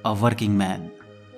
A working man.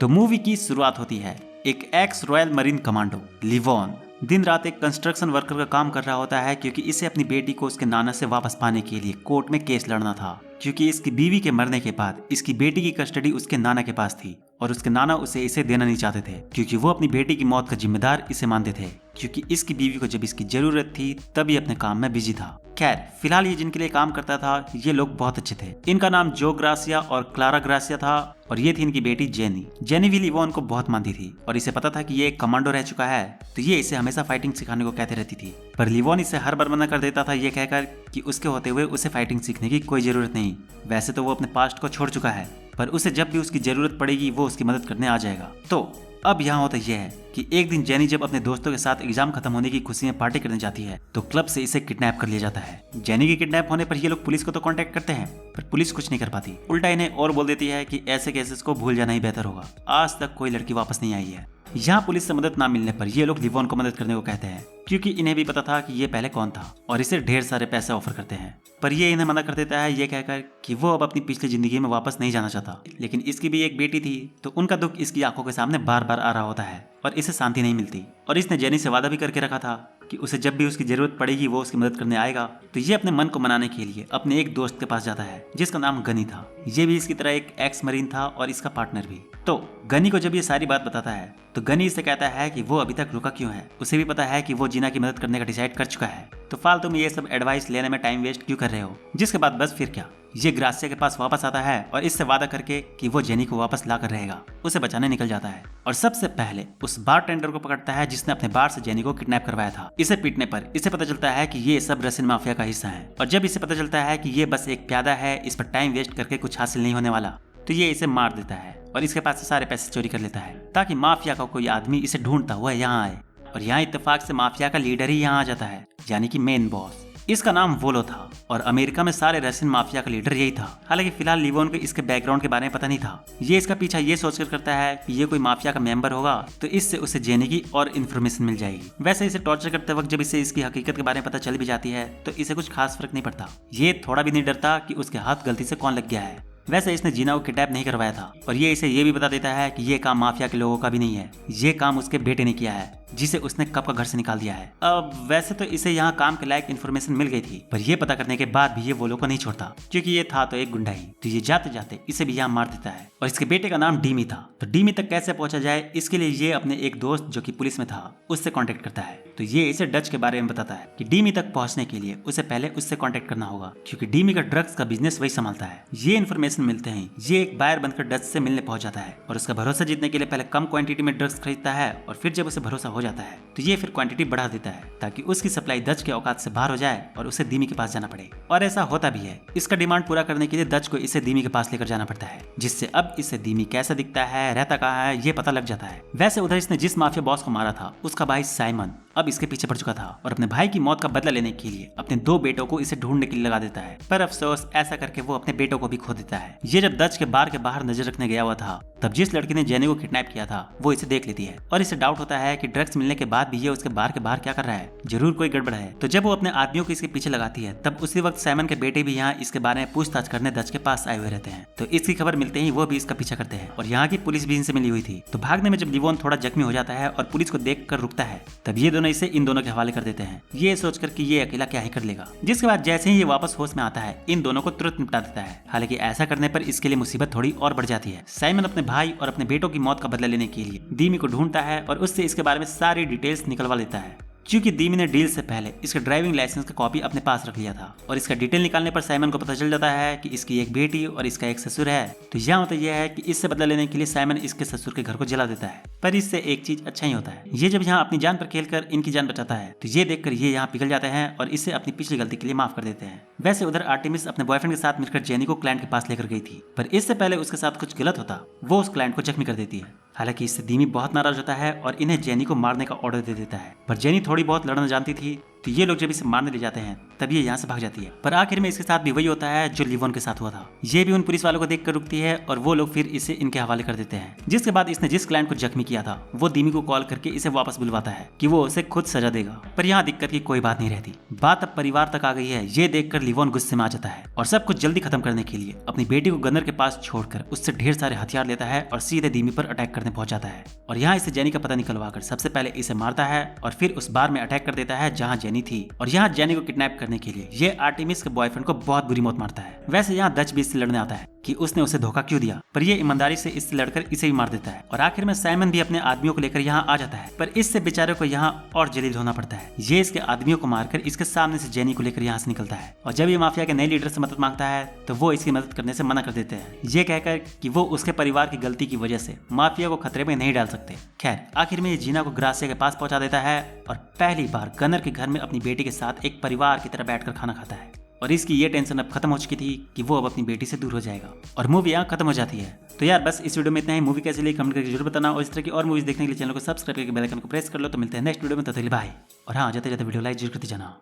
तो movie की शुरुआत होती है एक x royal marine commando Livon दिन रात एक कंस्ट्रक्शन वर्कर का काम कर रहा होता है, क्योंकि इसे अपनी बेटी को उसके नाना से वापस पाने के लिए कोर्ट में केस लड़ना था। क्योंकि इसकी बीवी के मरने के बाद इसकी बेटी की कस्टडी उसके नाना के पास थी और उसके नाना उसे इसे देना नहीं चाहते थे, क्योंकि वो अपनी बेटी की मौत का जिम्मेदार इसे मानते थे। क्योंकि इसकी बीवी को जब इसकी जरूरत थी तभी अपने काम में बिजी था। खैर, फिलहाल ये जिनके लिए काम करता था ये लोग बहुत अच्छे थे। इनका नाम जो ग्रासिया और क्लारा ग्रासिया था और ये थी इनकी बेटी जेनी। जेनी भी लिवॉन को बहुत मानती थी और इसे पता था कि ये एक कमांडो रह चुका है, तो ये इसे हमेशा फाइटिंग सिखाने को कहती रहती थी। पर लिवॉन इसे हर बार मना कर देता था, ये कहकर कि उसके होते हुए उसे फाइटिंग सीखने की कोई जरूरत नहीं। वैसे तो वो अपने पास्ट को छोड़ चुका है, पर उसे जब भी उसकी जरूरत पड़ेगी वो उसकी मदद करने आ जाएगा। तो अब यहाँ होता यह है कि एक दिन जेनी जब अपने दोस्तों के साथ एग्जाम खत्म होने की खुशी में पार्टी करने जाती है तो क्लब से इसे किडनैप कर लिया जाता है। जेनी के किडनैप होने पर ये लोग पुलिस को तो कांटेक्ट करते हैं, पर पुलिस कुछ नहीं कर पाती। उल्टा इन्हें और बोल देती है कि ऐसे केसेस को भूल जाना ही बेहतर होगा, आज तक कोई लड़की वापस नहीं आई है। यहाँ पुलिस से मदद ना मिलने पर ये लोग लिवॉन को मदद करने को कहते हैं, क्योंकि इन्हें भी पता था कि ये पहले कौन था और इसे ढेर सारे पैसे ऑफर करते हैं। पर ये इन्हें मना कर देता है, ये कहकर कि वो अब अपनी पिछली जिंदगी में वापस नहीं जाना चाहता। लेकिन इसकी भी एक बेटी थी, तो उनका दुख इसकी आंखों के सामने बार बार आ रहा होता है और इसे शांति नहीं मिलती। और इसने जेनी से वादा भी करके रखा था कि उसे जब भी उसकी जरूरत पड़ेगी वो उसकी मदद करने आएगा। तो ये अपने मन को मनाने के लिए अपने एक दोस्त के पास जाता है जिसका नाम गनी था। ये भी इसकी तरह एक एक्स मरीन था और इसका पार्टनर भी। तो गनी को जब ये सारी बात बताता है तो गनी इसे कहता है कि वो अभी तक रुका क्यों है। उसे भी पता है कि वो जीना की मदद करने का डिसाइड कर चुका है, तो फालतू में ये सब एडवाइस लेने में टाइम वेस्ट क्यों कर रहे हो। जिसके बाद बस फिर क्या, ये ग्रासिया के पास वापस आता है और इससे वादा करके कि वो जेनी को वापस ला कर रहेगा, उसे बचाने निकल जाता है। और सबसे पहले उस बार टेंडर को पकड़ता है जिसने अपने बार से जेनी को किडनैप करवाया था। इसे पीटने पर इसे पता चलता है कि ये सब रशियन माफिया का हिस्सा है। और जब इसे पता चलता है कि ये बस एक प्यादा है, इस पर टाइम वेस्ट करके कुछ हासिल नहीं होने वाला, तो ये इसे मार देता है और इसके पास से सारे पैसे चोरी कर लेता है, ताकि माफिया का कोई आदमी इसे ढूंढता हुआ यहाँ आए। और यहाँ इत्तेफाक से माफिया का लीडर ही यहाँ आ जाता है, यानी कि मेन बॉस। इसका नाम वोलो था और अमेरिका में सारे रशियन माफिया का लीडर यही था। हालांकि फिलहाल लिवॉन को इसके बैकग्राउंड के बारे में पता नहीं था। ये इसका पीछा ये सोचकर करता है कि ये कोई माफिया का मेंबर होगा तो इससे उसे जेनी की और इन्फॉर्मेशन मिल जाएगी। वैसे इसे टॉर्चर करते वक्त जब इसे इसकी हकीकत के बारे में पता चल भी जाती है तो इसे कुछ खास फर्क नहीं पड़ता। ये थोड़ा भी नहीं डरता कि उसके हाथ गलती से कौन लग गया है। वैसे इसने जीना को किडनैप नहीं करवाया था और ये इसे ये भी बता देता है कि ये काम माफिया के लोगों का भी नहीं है, ये काम उसके बेटे ने किया है जिसे उसने कब का घर से निकाल दिया है। अब वैसे तो इसे यहाँ काम के लायक इन्फॉर्मेशन मिल गई थी, पर ये पता करने के बाद भी ये वोलो को नहीं छोड़ता, क्योंकि ये था तो एक गुंडा ही। तो ये जाते जाते इसे भी यहाँ मार देता है। और इसके बेटे का नाम डीमी था, तो डीमी तक कैसे पहुंचा जाए इसके लिए ये अपने एक दोस्त जो कि पुलिस में था उससे कांटेक्ट करता है। तो ये इसे डच के बारे में बताता है कि डीमी तक पहुंचने के लिए उसे पहले उससे कांटेक्ट करना होगा, क्योंकि डीमी का ड्रग्स का बिजनेस वही संभालता है। ये इन्फॉर्मेशन मिलते हैं ये एक बायर बनकर डच से मिलने पहुंच जाता है और उसका भरोसा जीतने के लिए पहले कम क्वांटिटी में ड्रग्स खरीदता है और फिर जब उसे भरोसा हो जाता है तो ये फिर क्वांटिटी बढ़ा देता है ताकि उसकी सप्लाई डच के औकात से बाहर हो जाए और उसे डीमी के पास जाना पड़े। और ऐसा होता भी है। इसका डिमांड पूरा करने के लिए डच को इसे डीमी के पास लेकर जाना पड़ता है, जिससे अब इसे डीमी कैसा दिखता है, रहता कहाँ है, ये पता लग जाता है। वैसे उधर इसने जिस माफिया बॉस को मारा था उसका भाई साइमन अब इसके पीछे पड़ चुका था और अपने भाई की मौत का बदला लेने के लिए अपने 2 बेटों को इसे ढूंढने के लिए लगा देता है। पर अफसोस ऐसा करके वो अपने बेटों को भी खो देता है। ये जब डच के बार के बाहर नजर रखने गया हुआ था तब जिस लड़की ने जेनी को किडनैप किया था वो इसे देख लेती है और इसे डाउट होता है कि ड्रग्स मिलने के बाद भी ये उसके बार के बाहर क्या कर रहा है, जरूर कोई गड़बड़ है। तो जब वो अपने आदमियों को इसके पीछे लगाती है तब उसी वक्त साइमन के बेटे भी यहाँ इसके बारे में पूछताछ करने डच के पास आए हुए रहते हैं। तो इसकी खबर मिलते ही वो भी इसका पीछा करते हैं और यहाँ की पुलिस भी इनसे मिली हुई थी। तो भागने में जब लिवॉन थोड़ा जख्मी हो जाता है और पुलिस को देख कर रुकता है तब ये दोनों इसे इन दोनों के हवाले कर देते हैं, ये सोचकर कि ये अकेला क्या ही कर लेगा। जिसके बाद जैसे ही ये वापस होश में आता है इन दोनों को तुरंत निपटा देता है। हालांकि ऐसा करने पर इसके लिए मुसीबत थोड़ी और बढ़ जाती है। साइमन अपने भाई और अपने बेटों की मौत का बदला लेने के लिए डीमी को ढूंढता है और उससे इसके बारे में सारी डिटेल्स निकलवा लेता है, क्योंकि डीमी ने डील से पहले इसके ड्राइविंग लाइसेंस का कॉपी अपने पास रख लिया था। और इसका डिटेल निकालने पर साइमन को पता चल जाता है कि इसकी एक बेटी और इसका एक ससुर है। तो यहाँ होता यह है कि इससे बदला लेने के लिए साइमन इसके ससुर के घर को जला देता है। पर इससे एक चीज अच्छा ही होता है, ये जब यहाँ अपनी जान पर खेलकर इनकी जान बचाता है तो ये देखकर ये यहाँ पिघल जाते हैं और इससे अपनी पिछली गलती के लिए माफ कर देते हैं। वैसे उधर आर्टेमिस अपने बॉयफ्रेंड के साथ मिलकर जेनी को क्लाइंट के पास लेकर गई थी, पर इससे पहले उसके साथ कुछ गलत होता वो उस क्लाइंट को जख्मी कर देती है। हालांकि इससे डीमी बहुत नाराज होता है और इन्हें जेनी को मारने का ऑर्डर दे देता है। पर जेनी थोड़ी बहुत लड़ना जानती थी तो ये लोग जब इसे मारने ले जाते हैं तब ये यहाँ से भाग जाती है। पर आखिर में इसके साथ भी वही होता है जो लिवोन के साथ हुआ था। ये भी उन पुलिस वालों को देखकर रुकती है और वो लोग फिर इसे इनके हवाले कर देते हैं। जिसके बाद इसने जिस क्लाइंट को जख्मी किया था वो दिमी को कॉल करके इसे वापस बुलवाता है कि वो उसे खुद सजा देगा। पर यहाँ दिक्कत की कोई बात नहीं रहती। बात अब परिवार तक आ गई है। ये देखकर लिवोन गुस्से में आ जाता है और सब कुछ जल्दी खत्म करने के लिए अपनी बेटी को गनर के पास छोड़कर उससे ढेर सारे हथियार लेता है और सीधे दिमी पर अटैक करने पहुंच जाता है। और यहाँ इसे जेनी का पता निकलवाकर सबसे पहले इसे मारता है और फिर उस बार में अटैक कर देता है जहाँ जेनी थी। और यहाँ जेनी को किडनैप करने के लिए ये आर्टेमिस के बॉयफ्रेंड को बहुत बुरी मौत मारता है। वैसे यहाँ डच भी इससे लड़ने आता है कि उसने उसे धोखा क्यों दिया, पर ये ईमानदारी से इससे लड़कर इसे भी मार देता है। और आखिर में साइमन भी अपने आदमियों को लेकर यहाँ आ जाता है, पर इससे बेचारे को यहाँ और जलील होना पड़ता है। ये इसके आदमियों को मारकर इसके सामने से जेनी को लेकर यहाँ से निकलता है। और जब ये माफिया के नए लीडर से मदद मांगता है तो वो इसकी मदद करने से मना कर देते हैं, ये कहकर कि वो उसके परिवार की गलती की वजह से माफिया को खतरे में नहीं डाल सकते। खैर आखिर में ये जीना को ग्रासिया के पास पहुंचा देता है और पहली बार गनर के घर में अपनी बेटी के साथ एक परिवार की तरह बैठकर खाना खाता है। और इसकी ये टेंशन अब खत्म हो चुकी थी कि वो अब अपनी बेटी से दूर हो जाएगा और मूवी यहाँ खत्म हो जाती है। तो यार बस इस वीडियो में इतना ही। मूवी कैसी लगी कमेंट करके जरूर बताना और इस तरह की और मूवीज देखने के लिए चैनल को सब्सक्राइब करके बेल आइकन को प्रेस कर लो। तो मिलते हैं नेक्स्ट वीडियो में, तब तक के लिए बाय। और हाँ, जाते जाते वीडियो लाइक जरूर करते जाना।